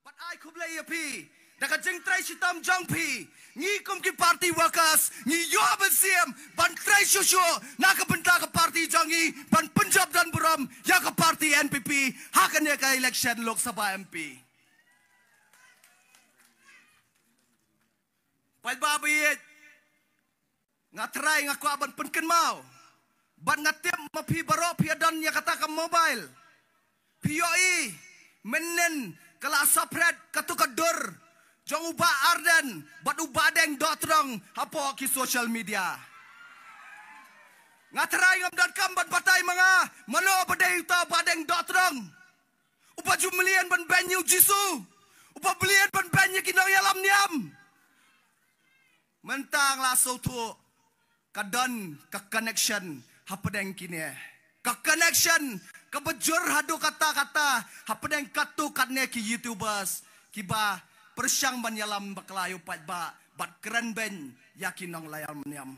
But I kublay pi. Daga jeng trai sitam jang pi. Ngi kum ki party workers. Ngi yo bensiam. Ban trai shusho. Naka benta ke party jangi. Ban Punjab dan Buram. Ya ke party NPP. Hakannya ke election Lok Sabha MP. Pai babiyet. Ngatrai ngaku aban penken mau. Ban ngatip mapi baro piadan ya kata ke mobile. POE menen kala sapret katu kadur. Jong uba arden bat uba deng dotrong hapo ki social media. Ngatrai ngam dan kamban batai mga mano badai uta badeng dotrong. Uba jumlian ban banyu jisu. Uba belian ban banyu kinong yalam niam. Mentang laso tu kadon ke connection hapadeng kini. Ke connection ke bejur hadu kata-kata hapadeng katu katne ki YouTubers kiba persyang ban yalam baklayo pat ba bat keren ben yakin nong layal meniam.